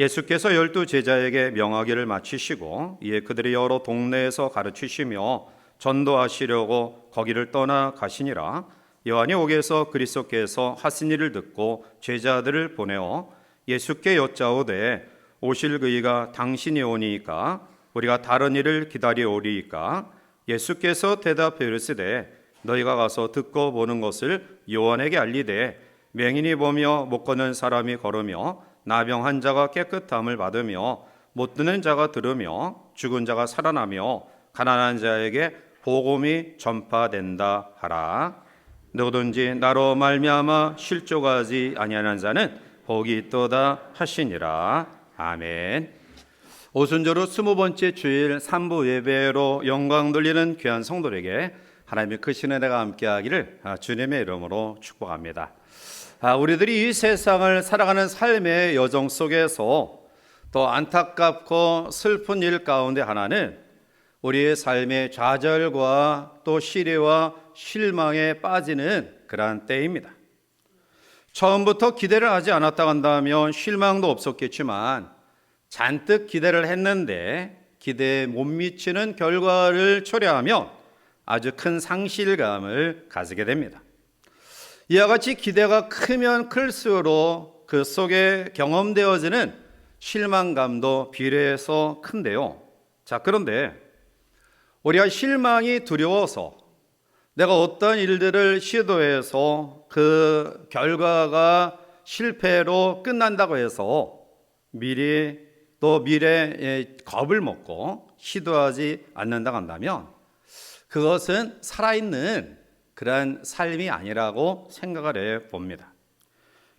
예수께서 12 제자에게 명하기를 마치시고 이에 그들이 여러 동네에서 가르치시며 전도하시려고 거기를 떠나 가시니라. 요한이 옥에서 그리스도께서 하신 일을 듣고 제자들을 보내어 예수께 여짜오되 오실 그이가 당신이 오니이까 우리가 다른 일을 기다리오리이까. 예수께서 대답해 이르시되 너희가 가서 듣고 보는 것을 요한에게 알리되 맹인이 보며 못 걷는 사람이 걸으며 나병 환자가 깨끗함을 받으며 못 듣는 자가 들으며 죽은 자가 살아나며 가난한 자에게 복음이 전파된다 하라. 누구든지 나로 말미암아 실족하지 아니하는 자는 복이 있도다 하시니라. 아멘. 오순절후 20번째 주일 3부 예배로 영광 돌리는 귀한 성도들에게 하나님의 크신 은혜가 함께하기를 주님의 이름으로 축복합니다. 우리들이 이 세상을 살아가는 삶의 여정 속에서 또 안타깝고 슬픈 일 가운데 하나는 우리의 삶의 좌절과 또 시련과 실망에 빠지는 그러한 때입니다. 처음부터 기대를 하지 않았다 한다면 실망도 없었겠지만 잔뜩 기대를 했는데 기대에 못 미치는 결과를 초래하면 아주 큰 상실감을 가지게 됩니다. 이와 같이 기대가 크면 클수록 그 속에 경험되어지는 실망감도 비례해서 큰데요. 그런데 우리가 실망이 두려워서 내가 어떤 일들을 시도해서 그 결과가 실패로 끝난다고 해서 미래에 겁을 먹고 시도하지 않는다고 한다면 그것은 살아있는 그러한 삶이 아니라고 생각을 해봅니다.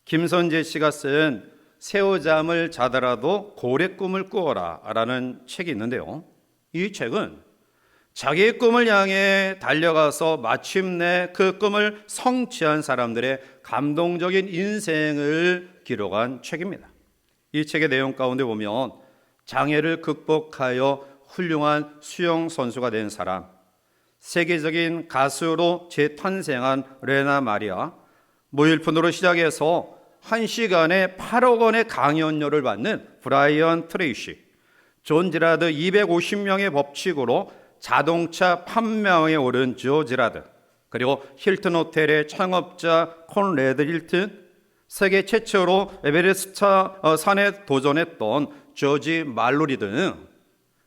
김선재 씨가 쓴 새우잠을 자더라도 고래 꿈을 꾸어라 라는 책이 있는데요. 이 책은 자기의 꿈을 향해 달려가서 마침내 그 꿈을 성취한 사람들의 감동적인 인생을 기록한 책입니다. 이 책의 내용 가운데 보면 장애를 극복하여 훌륭한 수영 선수가 된 사람, 세계적인 가수로 재탄생한 레나 마리아, 무일푼으로 시작해서 1시간에 8억 원의 강연료를 받는 브라이언 트레이시, 존 지라드 250명의 법칙으로 자동차 판매왕에 오른 조 지라드, 그리고 힐튼 호텔의 창업자 콘레드 힐튼, 세계 최초로 에베레스트 산에 도전했던 조지 말로리 등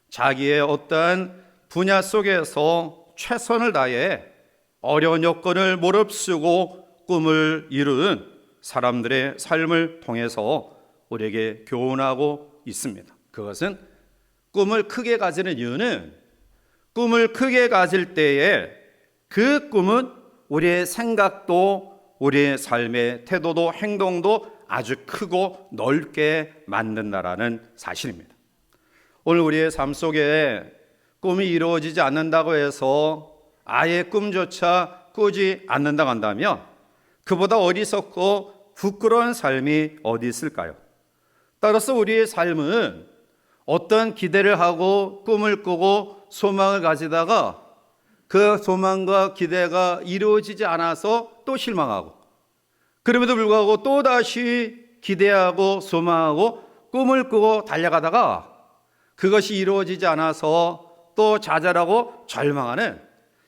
자기의 어떠한 분야 속에서 최선을 다해 어려운 여건을 무릅쓰고 꿈을 이룬 사람들의 삶을 통해서 우리에게 교훈하고 있습니다. 그것은 꿈을 크게 가지는 이유는 꿈을 크게 가질 때에 그 꿈은 우리의 생각도 우리의 삶의 태도도 행동도 아주 크고 넓게 만든다라는 사실입니다. 오늘 우리의 삶 속에 꿈이 이루어지지 않는다고 해서 아예 꿈조차 꾸지 않는다고 한다면 그보다 어리석고 부끄러운 삶이 어디 있을까요? 따라서 우리의 삶은 어떤 기대를 하고 꿈을 꾸고 소망을 가지다가 그 소망과 기대가 이루어지지 않아서 또 실망하고 그럼에도 불구하고 또다시 기대하고 소망하고 꿈을 꾸고 달려가다가 그것이 이루어지지 않아서 또 좌절하고 절망하는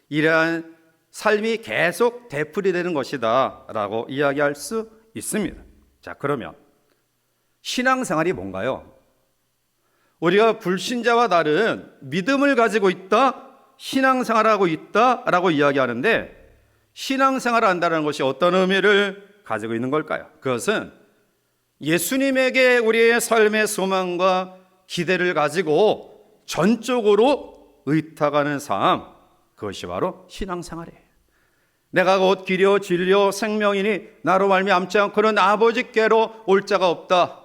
이러한 삶이 계속 되풀이되는 것이다 라고 이야기할 수 있습니다. 그러면 신앙생활이 뭔가요? 우리가 불신자와 다른 믿음을 가지고 있다, 신앙생활하고 있다라고 이야기하는데 신앙생활을 한다는 것이 어떤 의미를 가지고 있는 걸까요? 그것은 예수님에게 우리의 삶의 소망과 기대를 가지고 전적으로 의탁하는 삶, 그것이 바로 신앙생활이에요. 내가 곧 길이요 진리요 생명이니 나로 말미암지 않고는 아버지께로 올 자가 없다.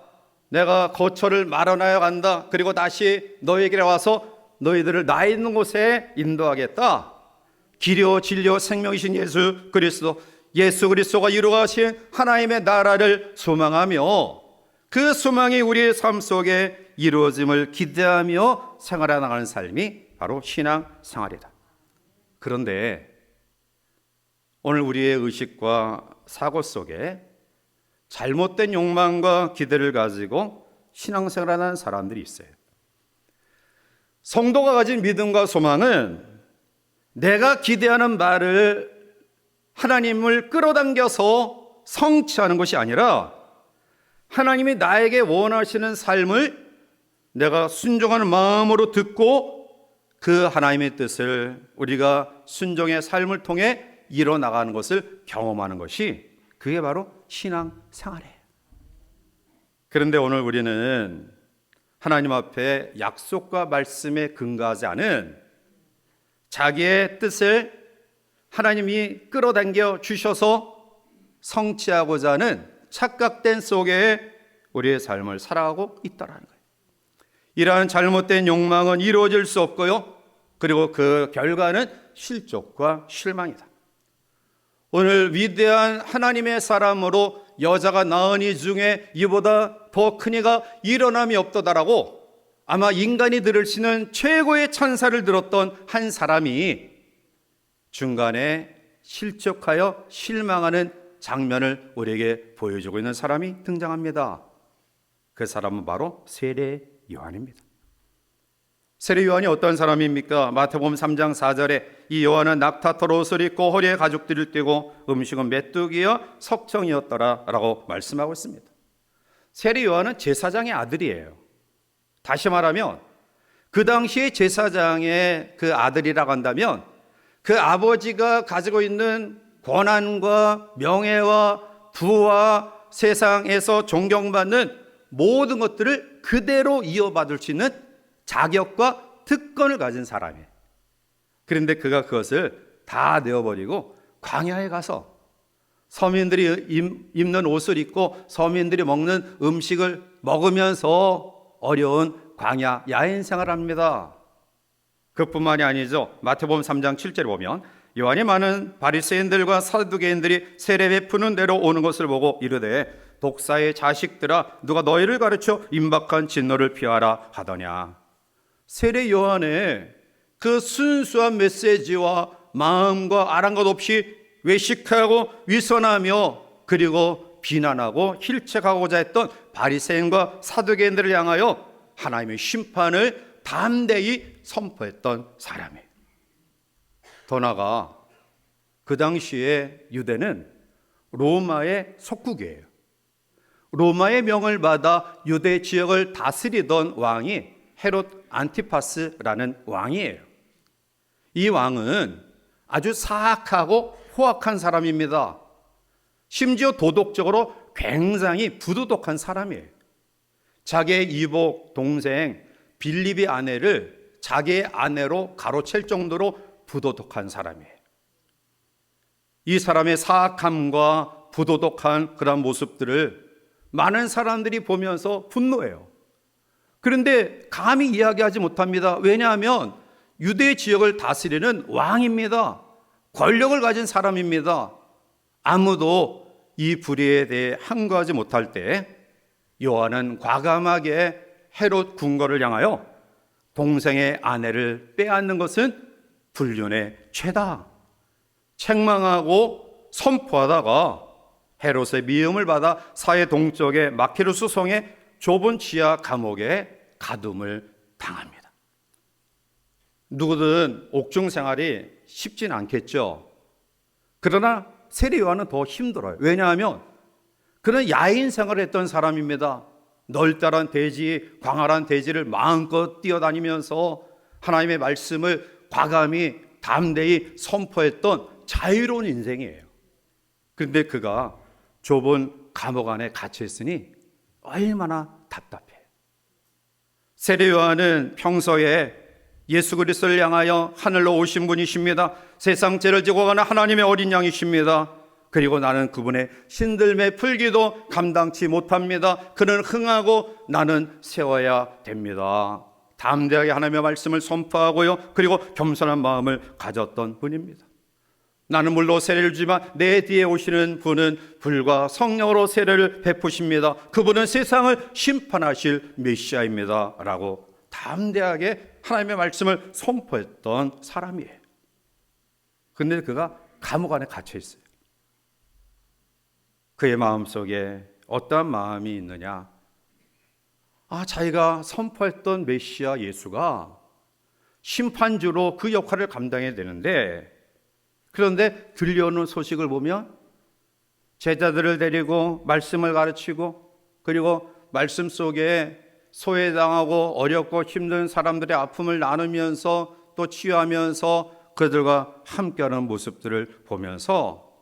내가 거처를 마련하여 간다. 그리고 다시 너희에게 와서 너희들을 나 있는 곳에 인도하겠다. 길이요 진리요 생명이신 예수 그리스도가 이루어가신 하나님의 나라를 소망하며 그 소망이 우리의 삶 속에 이루어짐을 기대하며 생활해 나가는 삶이 바로 신앙생활이다. 그런데 오늘 우리의 의식과 사고 속에 잘못된 욕망과 기대를 가지고 신앙생활하는 사람들이 있어요. 성도가 가진 믿음과 소망은 내가 기대하는 바를 하나님을 끌어당겨서 성취하는 것이 아니라 하나님이 나에게 원하시는 삶을 내가 순종하는 마음으로 듣고 그 하나님의 뜻을 우리가 순종의 삶을 통해 이뤄나가는 것을 경험하는 것이 그게 바로 신앙생활이에요. 그런데 오늘 우리는 하나님 앞에 약속과 말씀에 근거하지 않은 자기의 뜻을 하나님이 끌어당겨 주셔서 성취하고자 하는 착각된 속에 우리의 삶을 살아가고 있다는 거예요. 이러한 잘못된 욕망은 이루어질 수 없고요. 그리고 그 결과는 실족과 실망이다. 오늘 위대한 하나님의 사람으로 여자가 낳은 이 중에 이보다 더 큰 이가 일어남이 없도다라고 아마 인간이 들을 수 있는 최고의 찬사를 들었던 한 사람이 중간에 실족하여 실망하는 장면을 우리에게 보여주고 있는 사람이 등장합니다. 그 사람은 바로 세례 요한입니다. 세례 요한이 어떤 사람입니까? 마태복음 3장 4절에 이 요한은 낙타털 옷을 입고 허리에 가죽띠를 띠고 음식은 메뚜기와 석청이었더라 라고 말씀하고 있습니다. 세례 요한은 제사장의 아들이에요. 다시 말하면 그 당시에 제사장의 그 아들이라고 한다면 그 아버지가 가지고 있는 권한과 명예와 부와 세상에서 존경받는 모든 것들을 그대로 이어받을 수 있는 자격과 특권을 가진 사람이에요. 그런데 그가 그것을 다 내어버리고 광야에 가서 서민들이 입는 옷을 입고 서민들이 먹는 음식을 먹으면서 어려운 광야 야인 생활을 합니다. 그뿐만이 아니죠. 마태복음 3장 7절에 보면 요한이 많은 바리새인들과 사두개인들이 세례 베푸는 데로 오는 것을 보고 이르되 독사의 자식들아 누가 너희를 가르쳐 임박한 진노를 피하라 하더냐. 세례 요한의 그 순수한 메시지와 마음과 아랑곳 없이 외식하고 위선하며 그리고 비난하고 힐책하고자 했던 바리새인과 사두개인들을 향하여 하나님의 심판을 담대히 선포했던 사람이에요. 더 나아가 그 당시에 유대는 로마의 속국이에요. 로마의 명을 받아 유대 지역을 다스리던 왕이 헤롯 안티파스라는 왕이에요. 이 왕은 아주 사악하고 포악한 사람입니다. 심지어 도덕적으로 굉장히 부도덕한 사람이에요. 자기의 이복 동생 빌립의 아내를 자기의 아내로 가로챌 정도로 부도덕한 사람이에요. 이 사람의 사악함과 부도덕한 그런 모습들을 많은 사람들이 보면서 분노해요. 그런데 감히 이야기하지 못합니다. 왜냐하면 유대 지역을 다스리는 왕입니다. 권력을 가진 사람입니다. 아무도 이 불의에 대해 항거하지 못할 때 요한은 과감하게 헤롯 궁궐을 향하여 동생의 아내를 빼앗는 것은 불륜의 죄다 책망하고 선포하다가 헤롯의 미움을 받아 사해 동쪽의 마키루스 성의 좁은 지하 감옥에 가둠을 당합니다. 누구든 옥중 생활이 쉽진 않겠죠. 그러나 세례 요한은 더 힘들어요. 왜냐하면 그는 야인 생활을 했던 사람입니다. 널따란 대지, 광활한 대지를 마음껏 뛰어다니면서 하나님의 말씀을 과감히 담대히 선포했던 자유로운 인생이에요. 그런데 그가 좁은 감옥 안에 갇혀 있으니 얼마나 답답해요. 세례 요한은 평소에 예수 그리스도를 향하여 하늘로 오신 분이십니다. 세상 죄를 지고 가는 하나님의 어린 양이십니다. 그리고 나는 그분의 신들매 풀기도 감당치 못합니다. 그는 흥하고 나는 세워야 됩니다. 담대하게 하나님의 말씀을 선포하고요. 그리고 겸손한 마음을 가졌던 분입니다. 나는 물로 세례를 주지만 내 뒤에 오시는 분은 불과 성령으로 세례를 베푸십니다. 그분은 세상을 심판하실 메시아입니다. 라고 담대하게 하나님의 말씀을 선포했던 사람이에요. 그런데 그가 감옥 안에 갇혀 있어요. 그의 마음속에 어떠한 마음이 있느냐? 자기가 선포했던 메시아 예수가 심판주로 그 역할을 감당해야 되는데, 그런데 들려오는 소식을 보면 제자들을 데리고 말씀을 가르치고, 그리고 말씀 속에 소외당하고 어렵고 힘든 사람들의 아픔을 나누면서 또 치유하면서 그들과 함께하는 모습들을 보면서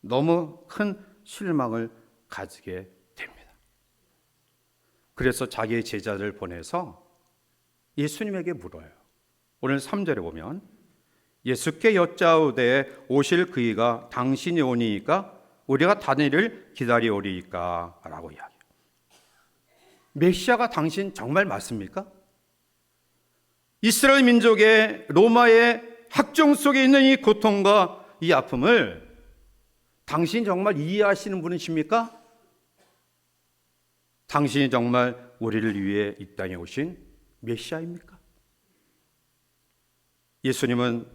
너무 큰 실망을 가지게 됩니다. 그래서 자기의 제자들을 보내서 예수님에게 물어요. 오늘 3절에 보면 예수께 여짜오되 오실 그이가 당신이 오니이까 우리가 다니를 기다리오리이까 라고 이야기해요. 메시아가 당신 정말 맞습니까? 이스라엘 민족의 로마의 학종 속에 있는 이 고통과 이 아픔을 당신 정말 이해하시는 분이십니까? 당신이 정말 우리를 위해 이 땅에 오신 메시아입니까? 예수님은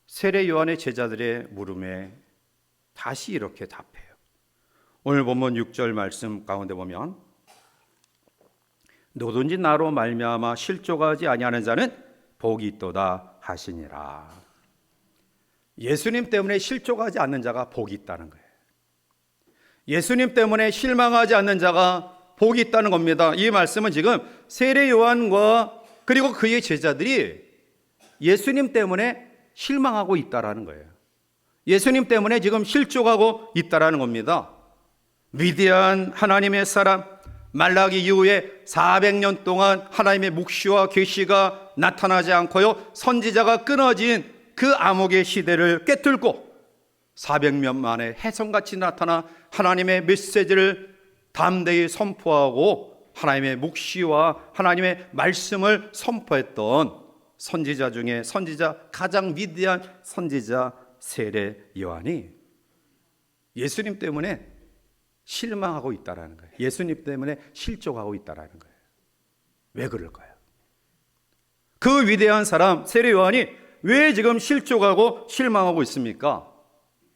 세례 요한의 제자들의 물음에 다시 이렇게 답해요. 오늘 본문 6절 말씀 가운데 보면 누구든지 나로 말미암아 실족하지 아니하는 자는 복이 있도다 하시니라. 예수님 때문에 실족하지 않는 자가 복이 있다는 거예요. 예수님 때문에 실망하지 않는 자가 복이 있다는 겁니다. 이 말씀은 지금 세례 요한과 그리고 그의 제자들이 예수님 때문에 실망하고 있다라는 거예요. 예수님 때문에 지금 실족하고 있다라는 겁니다. 위대한 하나님의 사람 말라기 이후에 400년 동안 하나님의 묵시와 계시가 나타나지 않고요, 선지자가 끊어진 그 암흑의 시대를 꿰뚫고 400년 만에 혜성같이 나타나 하나님의 메시지를 담대히 선포하고 하나님의 묵시와 하나님의 말씀을 선포했던 선지자 중에 선지자, 가장 위대한 선지자 세례 요한이 예수님 때문에 실망하고 있다라는 거예요. 예수님 때문에 실족하고 있다라는 거예요. 왜 그럴까요? 그 위대한 사람 세례 요한이 왜 지금 실족하고 실망하고 있습니까?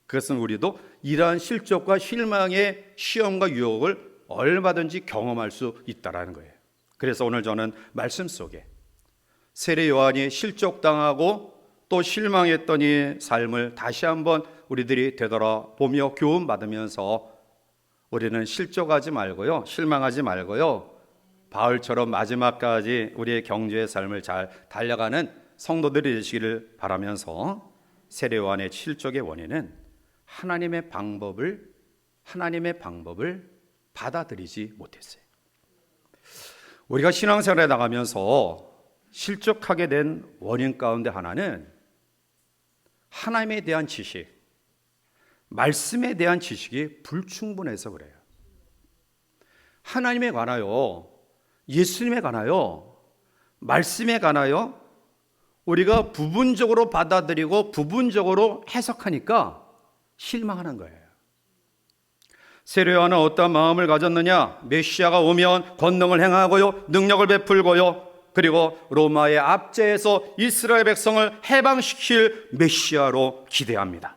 그것은 우리도 이러한 실족과 실망의 시험과 유혹을 얼마든지 경험할 수 있다라는 거예요. 그래서 오늘 저는 말씀 속에 세례 요한이 실족당하고 또 실망했던 이 삶을 다시 한번 우리들이 되돌아보며 교훈받으면서 우리는 실족하지 말고요, 실망하지 말고요, 바울처럼 마지막까지 우리의 경주의 삶을 잘 달려가는 성도들이 되시기를 바라면서 세례 요한의 실족의 원인은 하나님의 방법을 받아들이지 못했어요. 우리가 신앙생활에 나가면서 실족하게 된 원인 가운데 하나는 하나님에 대한 지식, 말씀에 대한 지식이 불충분해서 그래요. 하나님에 관하여, 예수님에 관하여, 말씀에 관하여 우리가 부분적으로 받아들이고 부분적으로 해석하니까 실망하는 거예요. 세례 요한은 어떤 마음을 가졌느냐? 메시아가 오면 권능을 행하고요, 능력을 베풀고요, 그리고 로마의 압제에서 이스라엘 백성을 해방시킬 메시아로 기대합니다.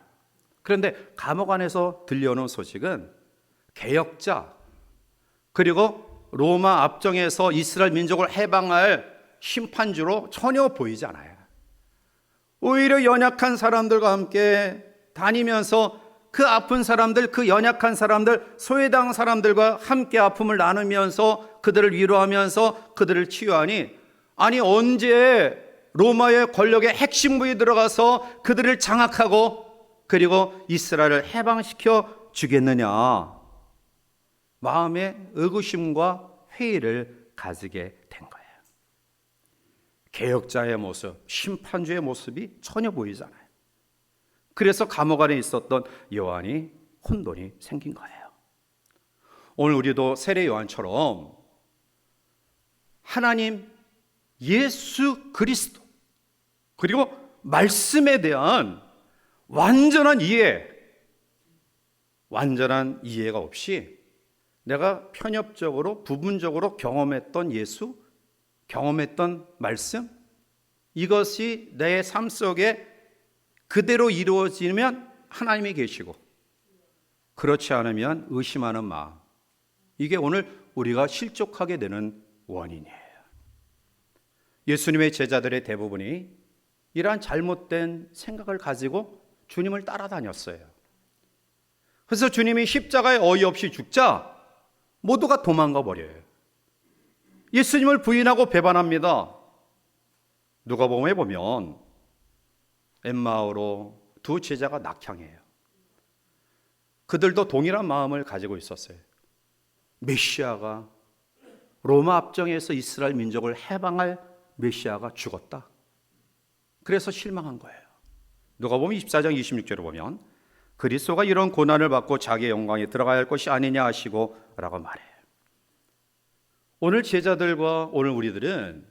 그런데 감옥 안에서 들려오는 소식은 개혁자, 그리고 로마 압정에서 이스라엘 민족을 해방할 심판주로 전혀 보이지 않아요. 오히려 연약한 사람들과 함께 다니면서 그 아픈 사람들, 그 연약한 사람들, 소외당 사람들과 함께 아픔을 나누면서 그들을 위로하면서 그들을 치유하니, 아니 언제 로마의 권력의 핵심 부에 들어가서 그들을 장악하고 그리고 이스라엘을 해방시켜 주겠느냐, 마음의 의구심과 회의를 가지게 된 거예요. 개혁자의 모습, 심판주의 모습이 전혀 보이지 않아요. 그래서 감옥 안에 있었던 요한이 혼돈이 생긴 거예요. 오늘 우리도 세례 요한처럼 하나님, 예수 그리스도, 그리고 말씀에 대한 완전한 이해가 없이 내가 편협적으로 부분적으로 경험했던 예수, 경험했던 말씀, 이것이 내 삶 속에 그대로 이루어지면 하나님이 계시고, 그렇지 않으면 의심하는 마음, 이게 오늘 우리가 실족하게 되는 원인이에요. 예수님의 제자들의 대부분이 이러한 잘못된 생각을 가지고 주님을 따라다녔어요. 그래서 주님이 십자가에 어이없이 죽자 모두가 도망가 버려요. 예수님을 부인하고 배반합니다. 누가복음에 보면 엠마오로 두 제자가 낙향해요. 그들도 동일한 마음을 가지고 있었어요. 메시아가 로마 압정에서 이스라엘 민족을 해방할 메시아가 죽었다. 그래서 실망한 거예요. 누가복음 24장 26절을 보면 그리스도가 이런 고난을 받고 자기의 영광에 들어가야 할 것이 아니냐 하시고 라고 말해요. 오늘 제자들과 오늘 우리들은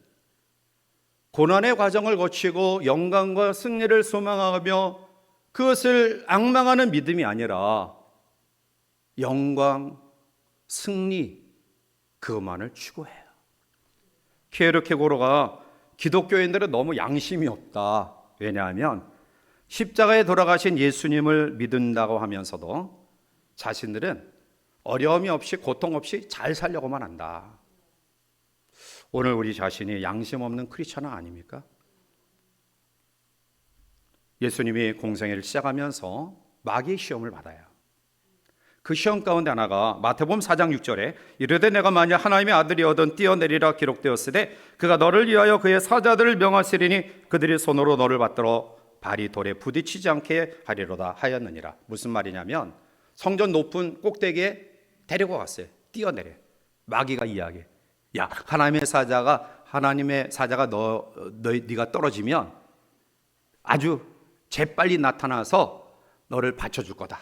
고난의 과정을 거치고 영광과 승리를 소망하며 그것을 앙망하는 믿음이 아니라 영광, 승리 그것만을 추구해요. 케르케고르가 기독교인들은 너무 양심이 없다. 왜냐하면 십자가에 돌아가신 예수님을 믿는다고 하면서도 자신들은 어려움이 없이 고통 없이 잘 살려고만 한다. 오늘 우리 자신이 양심 없는 크리스천은 아닙니까? 예수님이 공생애를 시작하면서 마귀의 시험을 받아요. 그 시험 가운데 하나가 마태복음 4장 6절에 이르되 내가 만일 하나님의 아들이어든 뛰어내리라 기록되었으되 그가 너를 위하여 그의 사자들을 명하시리니 그들이 손으로 너를 받들어 발이 돌에 부딪히지 않게 하리로다 하였느니라. 무슨 말이냐면 성전 높은 꼭대기에 데리고 갔어요. 뛰어내려. 마귀가 이야기해. 야, 하나님의 사자가 네가 떨어지면 아주 재빨리 나타나서 너를 받쳐줄 거다.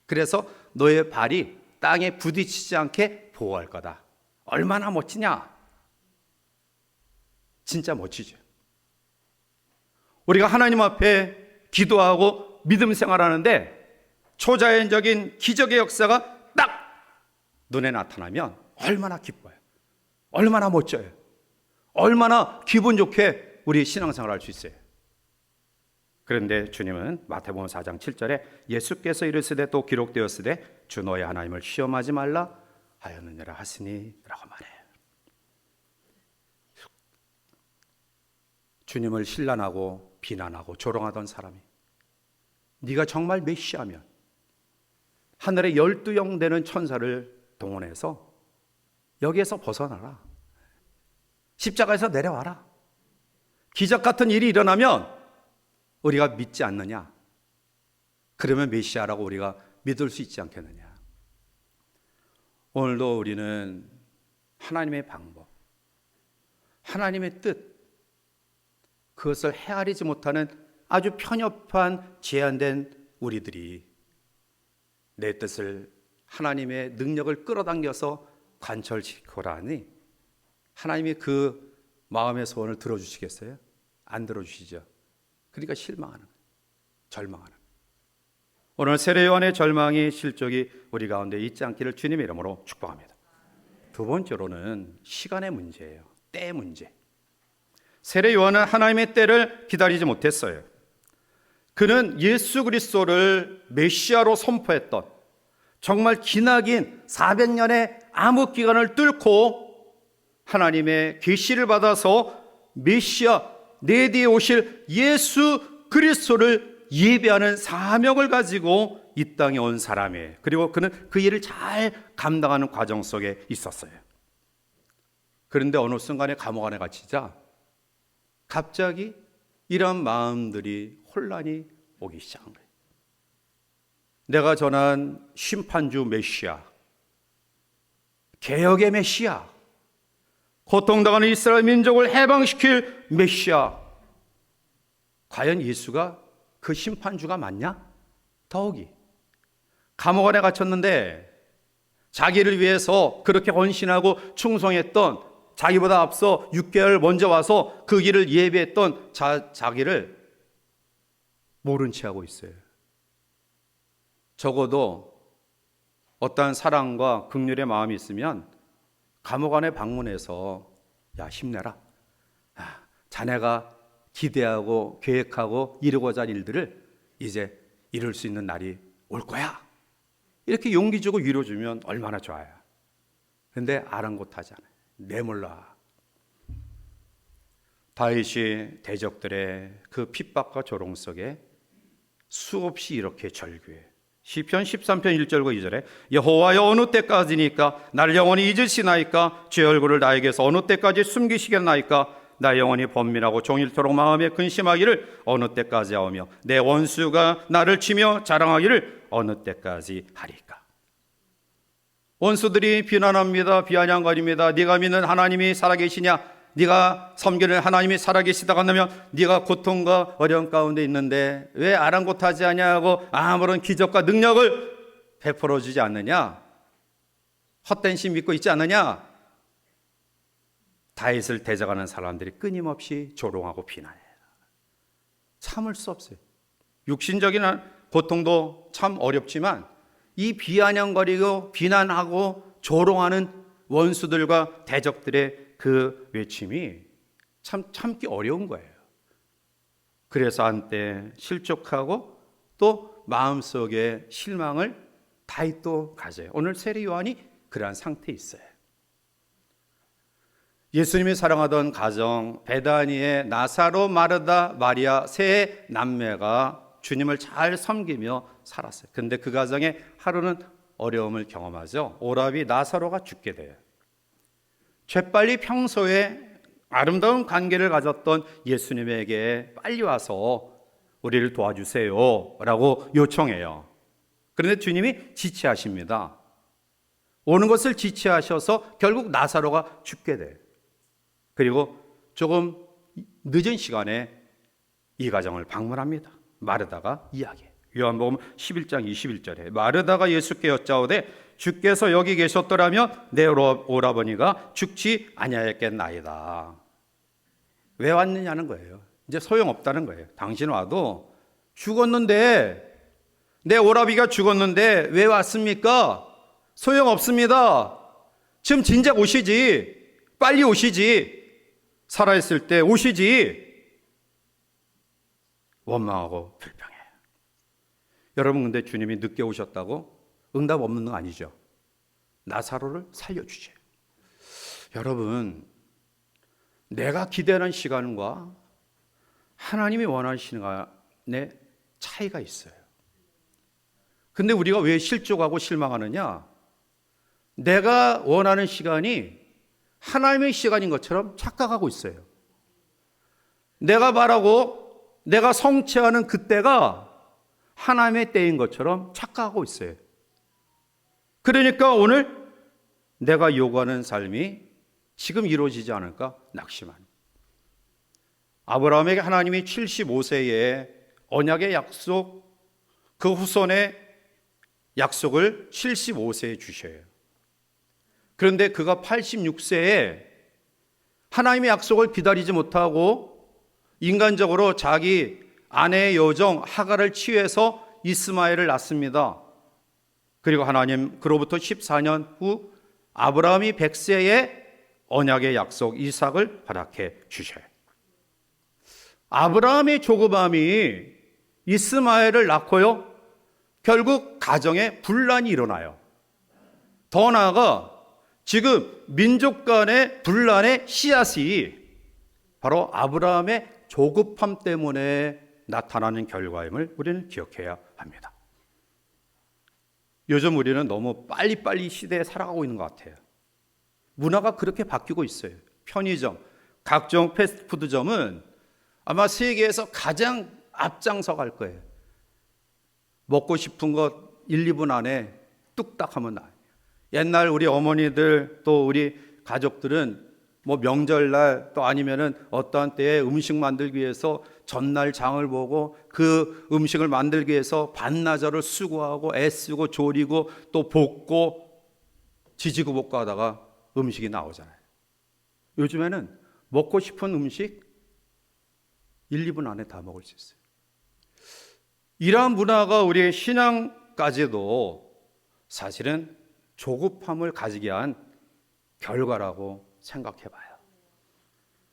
그래서 너의 발이 땅에 부딪히지 않게 보호할 거다. 얼마나 멋지냐? 진짜 멋지죠. 우리가 하나님 앞에 기도하고 믿음 생활하는데 초자연적인 기적의 역사가 딱 눈에 나타나면 얼마나 기뻐요. 얼마나 멋져요. 얼마나 기분 좋게 우리 신앙생활을 할 수 있어요. 그런데 주님은 마태복음 4장 7절에 예수께서 이르시되 또 기록되었으되 주 너의 하나님을 시험하지 말라 하였느니라 하시니 라고 말해요. 주님을 신란하고 비난하고 조롱하던 사람이 네가 정말 메시아면 하늘의 12영 되는 천사를 동원해서 여기에서 벗어나라. 십자가에서 내려와라. 기적 같은 일이 일어나면 우리가 믿지 않느냐? 그러면 메시아라고 우리가 믿을 수 있지 않겠느냐? 오늘도 우리는 하나님의 방법, 하나님의 뜻, 그것을 헤아리지 못하는 아주 편협한 제한된 우리들이 내 뜻을 하나님의 능력을 끌어당겨서 관철시키라니 하나님이 그 마음의 소원을 들어주시겠어요? 안 들어주시죠. 그러니까 실망하는 거예요. 절망하는 거예요. 오늘 세례요한의 절망이 실족이 우리 가운데 있지 않기를 주님의 이름으로 축복합니다. 두 번째로는 시간의 문제예요. 때의 문제. 세례요한은 하나님의 때를 기다리지 못했어요. 그는 예수 그리스도를 메시아로 선포했던 정말 기나긴 400년의 암흑 기간을 뚫고 하나님의 계시를 받아서 메시아 내 뒤에 오실 예수 그리스도를 예배하는 사명을 가지고 이 땅에 온 사람이에요. 그리고 그는 그 일을 잘 감당하는 과정 속에 있었어요. 그런데 어느 순간에 감옥 안에 갇히자 갑자기 이런 마음들이 혼란이 오기 시작한 거예요. 내가 전한 심판주 메시아, 개혁의 메시아, 고통당하는 이스라엘 민족을 해방시킬 메시아, 과연 예수가 그 심판주가 맞냐? 더욱이 감옥 안에 갇혔는데 자기를 위해서 그렇게 헌신하고 충성했던, 자기보다 앞서 6개월 먼저 와서 그 길을 예배했던 자기를 모른 채 하고 있어요. 적어도 어떠한 사랑과 긍휼의 마음이 있으면 감옥 안에 방문해서 야, 힘내라. 자네가 기대하고 계획하고 이루고자 할 일들을 이제 이룰 수 있는 날이 올 거야. 이렇게 용기 주고 위로 주면 얼마나 좋아요. 그런데 아랑곳하잖아요. 내몰라 다윗이 대적들의 그 핍박과 조롱 속에 수없이 이렇게 절규해. 시편 13편 1절과 2절에 여호와여 어느 때까지니까 나를 영원히 잊으시나이까 주의 얼굴을 나에게서 어느 때까지 숨기시겠나이까 나 영원히 번민하고 종일토록 마음에 근심하기를 어느 때까지 하오며 내 원수가 나를 치며 자랑하기를 어느 때까지 하리까. 원수들이 비난합니다. 비아냥거립니다. 네가 믿는 하나님이 살아계시냐? 네가 섬기는 하나님이 살아계시다고 한다면 네가 고통과 어려움 가운데 있는데 왜 아랑곳하지 않냐고 아무런 기적과 능력을 베풀어 주지 않느냐? 헛된 신 믿고 있지 않느냐? 다윗을 대적하는 사람들이 끊임없이 조롱하고 비난해요. 참을 수 없어요. 육신적인 고통도 참 어렵지만 이 비아냥거리고 비난하고 조롱하는 원수들과 대적들의 그 외침이 참 참기 어려운 거예요. 그래서 한때 실족하고 또 마음속에 실망을 다윗도 가져요. 오늘 세례 요한이 그러한 상태에 있어요. 예수님이 사랑하던 가정 베다니의 나사로, 마르다, 마리아 세 남매가 주님을 잘 섬기며 살았어요. 그런데 그 가정에 하루는 어려움을 경험하죠. 오라비 나사로가 죽게 돼요. 재빨리 평소에 아름다운 관계를 가졌던 예수님에게 빨리 와서 우리를 도와주세요 라고 요청해요. 그런데 주님이 지체하십니다. 오는 것을 지체하셔서 결국 나사로가 죽게 돼요. 그리고 조금 늦은 시간에 이 가정을 방문합니다. 마르다가 이야기해요. 요한복음 11장 21절에 마르다가 예수께 여짜오되 주께서 여기 계셨더라면 내 오라버니가 죽지 아니하였겠나이다. 왜 왔느냐는 거예요. 이제 소용없다는 거예요. 당신 와도 죽었는데, 내 오라비가 죽었는데 왜 왔습니까? 소용없습니다. 지금 진작 오시지. 빨리 오시지. 살아있을 때 오시지. 원망하고 불평해요. 여러분, 근데 주님이 늦게 오셨다고 응답 없는 거 아니죠? 나사로를 살려주죠. 여러분, 내가 기대하는 시간과 하나님이 원하는 시간에 차이가 있어요. 근데 우리가 왜 실족하고 실망하느냐? 내가 원하는 시간이 하나님의 시간인 것처럼 착각하고 있어요. 내가 바라고 내가 성취하는 그때가 하나님의 때인 것처럼 착각하고 있어요. 그러니까 오늘 내가 요구하는 삶이 지금 이루어지지 않을까 낙심한. 아브라함에게 하나님이 75세에 언약의 약속, 그 후손의 약속을 75세에 주셔요. 그런데 그가 86세에 하나님의 약속을 기다리지 못하고 인간적으로 자기 아내의 여종 하갈을 취해서 이스마엘을 낳습니다. 그리고 하나님 그로부터 14년 후 아브라함이 100세에 언약의 약속 이삭을 허락해 주셔요. 아브라함의 조급함이 이스마엘을 낳고요, 결국 가정에 분란이 일어나요. 더 나아가 지금 민족 간의 분란의 씨앗이 바로 아브라함의 조급함 때문에 나타나는 결과임을 우리는 기억해야 합니다. 요즘 우리는 너무 빨리빨리 시대에 살아가고 있는 것 같아요. 문화가 그렇게 바뀌고 있어요. 편의점, 각종 패스트푸드점은 아마 세계에서 가장 앞장서 갈 거예요. 먹고 싶은 것 1, 2분 안에 뚝딱 하면 나요. 옛날 우리 어머니들 또 우리 가족들은 뭐 명절날 또 아니면은 어떠한 때에 음식 만들기 위해서 전날 장을 보고 그 음식을 만들기 위해서 반나절을 수고하고 애쓰고 조리고 또 볶고 지지고 볶고 하다가 음식이 나오잖아요. 요즘에는 먹고 싶은 음식 1, 2분 안에 다 먹을 수 있어요. 이러한 문화가 우리의 신앙까지도 사실은 조급함을 가지게 한 결과라고 생각해봐요.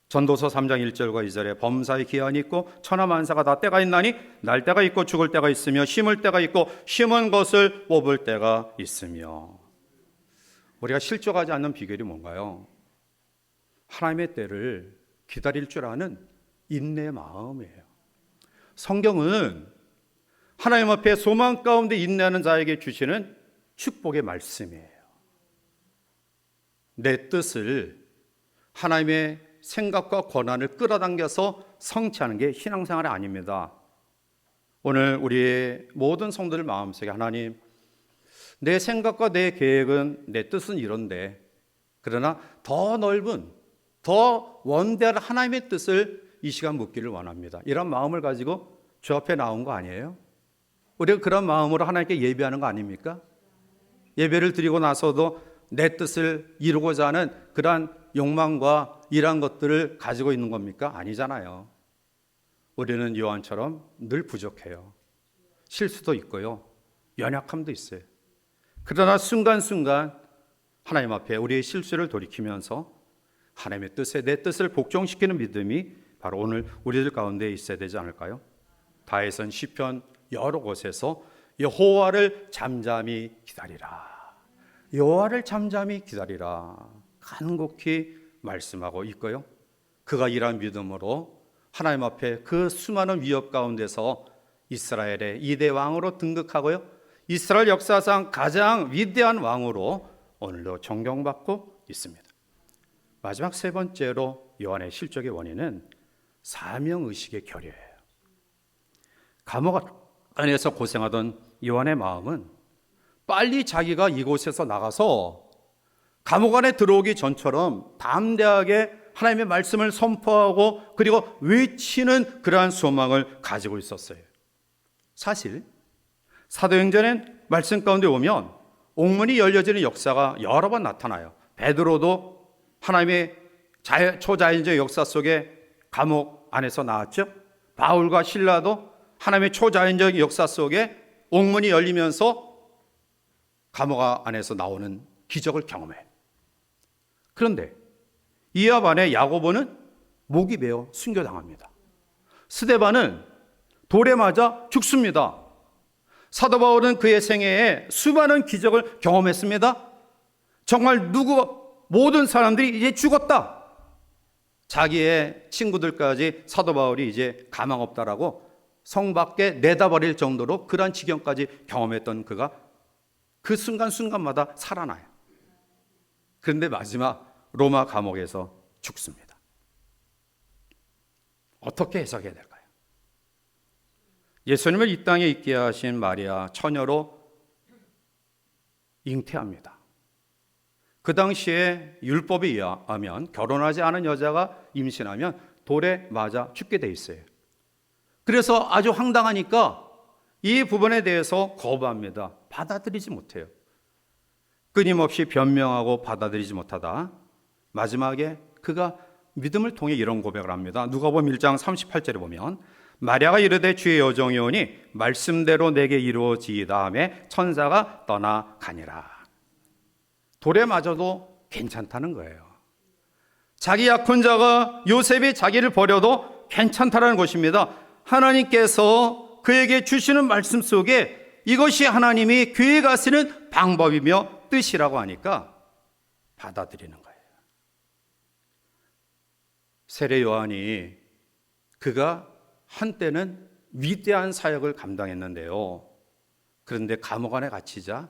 전도서 3장 1절과 2절에 범사의 기한이 있고 천하만사가 다 때가 있나니 날 때가 있고 죽을 때가 있으며 심을 때가 있고 심은 것을 뽑을 때가 있으며. 우리가 실족하지 않는 비결이 뭔가요? 하나님의 때를 기다릴 줄 아는 인내 마음이에요. 성경은 하나님 앞에 소망 가운데 인내하는 자에게 주시는 축복의 말씀이에요. 내 뜻을 하나님의 생각과 권한을 끌어당겨서 성취하는 게 신앙생활이 아닙니다. 오늘 우리의 모든 성도들 마음속에 하나님, 내 생각과 내 계획은, 내 뜻은 이런데, 그러나 더 넓은, 더 원대한 하나님의 뜻을 이 시간 묻기를 원합니다. 이런 마음을 가지고 주 앞에 나온 거 아니에요? 우리가 그런 마음으로 하나님께 예배하는 거 아닙니까? 예배를 드리고 나서도 내 뜻을 이루고자 하는 그러한 욕망과 이러한 것들을 가지고 있는 겁니까? 아니잖아요. 우리는 요한처럼 늘 부족해요. 실수도 있고요. 연약함도 있어요. 그러나 순간순간 하나님 앞에 우리의 실수를 돌이키면서 하나님의 뜻에 내 뜻을 복종시키는 믿음이 바로 오늘 우리들 가운데 있어야 되지 않을까요? 다윗은 시편 여러 곳에서 여호와를 잠잠히 기다리라, 여호와를 잠잠히 기다리라 간곡히 말씀하고 있고요. 그가 이러한 믿음으로 하나님 앞에 그 수많은 위협 가운데서 이스라엘의 2대 왕으로 등극하고요, 이스라엘 역사상 가장 위대한 왕으로 오늘도 존경받고 있습니다. 마지막 세 번째로 요한의 실족의 원인은 사명의식의 결여예요. 감옥 안에서 고생하던 요한의 마음은 빨리 자기가 이곳에서 나가서 감옥 안에 들어오기 전처럼 담대하게 하나님의 말씀을 선포하고 그리고 외치는 그러한 소망을 가지고 있었어요. 사실 사도행전의 말씀 가운데 오면 옥문이 열려지는 역사가 여러 번 나타나요. 베드로도 하나님의 초자연적 역사 속에 감옥 안에서 나왔죠. 바울과 실라도 하나님의 초자연적 역사 속에 옥문이 열리면서 감옥 안에서 나오는 기적을 경험해요. 그런데 이와 반해 야고보는 목이 베어 순교당합니다. 스데반은 돌에 맞아 죽습니다. 사도 바울은 그의 생애에 수많은 기적을 경험했습니다. 정말 모든 사람들이 이제 죽었다, 자기의 친구들까지 사도 바울이 이제 가망 없다라고 성 밖에 내다버릴 정도로 그러한 지경까지 경험했던 그가 그 순간순간마다 살아나요. 그런데 마지막 로마 감옥에서 죽습니다. 어떻게 해석해야 될까요? 예수님을 이 땅에 있게 하신 마리아 처녀로 잉태합니다. 그 당시에 율법에 의하면 결혼하지 않은 여자가 임신하면 돌에 맞아 죽게 돼 있어요. 그래서 아주 황당하니까 이 부분에 대해서 거부합니다. 받아들이지 못해요. 끊임없이 변명하고 받아들이지 못하다 마지막에 그가 믿음을 통해 이런 고백을 합니다. 누가복음 1장 38절에 보면 마리아가 이르되 주의 여종이 오니 말씀대로 내게 이루어지이다 하며 천사가 떠나가니라. 돌에 맞아도 괜찮다는 거예요. 자기 약혼자가 요셉이 자기를 버려도 괜찮다는 것입니다. 하나님께서 그에게 주시는 말씀 속에 이것이 하나님이 계획하시는 방법이며 뜻이라고 하니까 받아들이는 거예요. 세례 요한이 그가 한때는 위대한 사역을 감당했는데요. 그런데 감옥 안에 갇히자,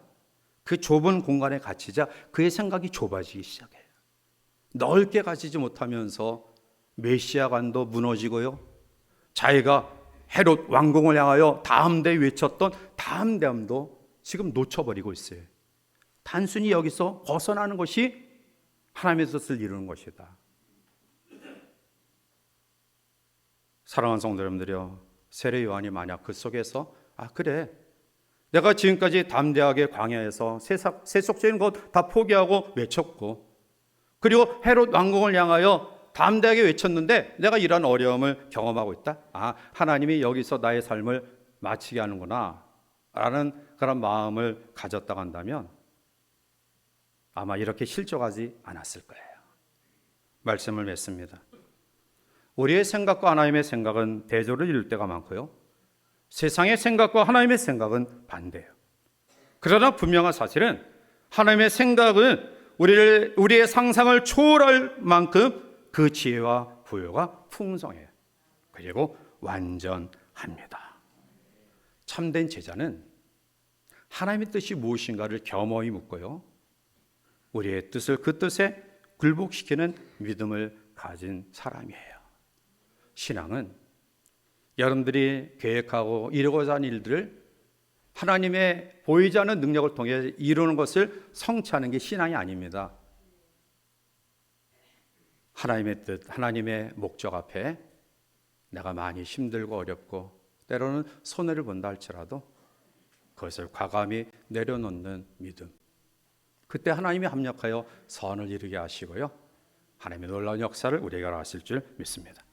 그 좁은 공간에 갇히자 그의 생각이 좁아지기 시작해요. 넓게 가지지 못하면서 메시아관도 무너지고요, 자기가 헤롯 왕궁을 향하여 담대히 외쳤던 담대함도 지금 놓쳐버리고 있어요. 단순히 여기서 벗어나는 것이 하나님의 뜻을 이루는 것이다. 사랑하는 성도 여러분들이요, 세례 요한이 만약 그 속에서 그래, 내가 지금까지 담대하게 광야에서 세속적인 것 다 포기하고 외쳤고, 그리고 헤롯 왕궁을 향하여 담대하게 외쳤는데 내가 이런 어려움을 경험하고 있다. 하나님이 여기서 나의 삶을 마치게 하는구나 라는 그런 마음을 가졌다고 한다면 아마 이렇게 실족하지 않았을 거예요. 말씀을 맺습니다. 우리의 생각과 하나님의 생각은 대조를 이룰 때가 많고요, 세상의 생각과 하나님의 생각은 반대예요. 그러나 분명한 사실은 하나님의 생각은 우리의 상상을 초월할 만큼 그 지혜와 부요가 풍성해요. 그리고 완전합니다. 참된 제자는 하나님의 뜻이 무엇인가를 겸허히 묻고요, 우리의 뜻을 그 뜻에 굴복시키는 믿음을 가진 사람이에요. 신앙은 여러분들이 계획하고 이루고자 하는 일들을 하나님의 보이지 않는 능력을 통해 이루는 것을 성취하는 게 신앙이 아닙니다. 하나님의 뜻, 하나님의 목적 앞에 내가 많이 힘들고 어렵고 때로는 손해를 본다 할지라도 그것을 과감히 내려놓는 믿음. 그때 하나님이 합력하여 선을 이루게 하시고요, 하나님의 놀라운 역사를 우리에게 하실 줄 믿습니다.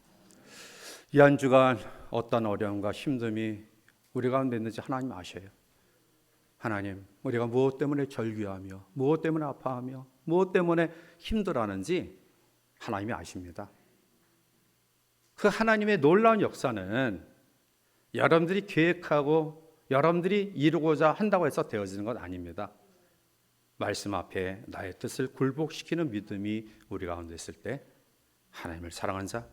이 한 주간 어떤 어려움과 힘듦이 우리 가운데 있는지 하나님 아셔요. 하나님, 우리가 무엇 때문에 절규하며 무엇 때문에 아파하며 무엇 때문에 힘들어하는지 하나님이 아십니다. 그 하나님의 놀라운 역사는 여러분들이 계획하고 여러분들이 이루고자 한다고 해서 되어지는 것 아닙니다. 말씀 앞에 나의 뜻을 굴복시키는 믿음이 우리 가운데 있을 때 하나님을 사랑한 자,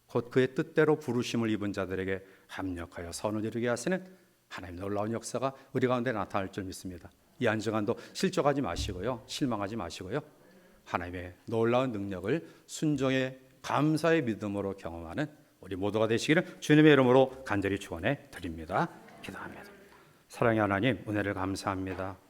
곧 그의 뜻대로 부르심을 입은 자들에게 합력하여 선을 이루게 하시는 하나님의 놀라운 역사가 우리 가운데 나타날 줄 믿습니다. 이 한 주간도 실족하지 마시고요, 실망하지 마시고요, 하나님의 놀라운 능력을 순종의 감사의 믿음으로 경험하는 우리 모두가 되시기를 주님의 이름으로 간절히 축원해 드립니다. 기도합니다. 사랑의 하나님, 은혜를 감사합니다.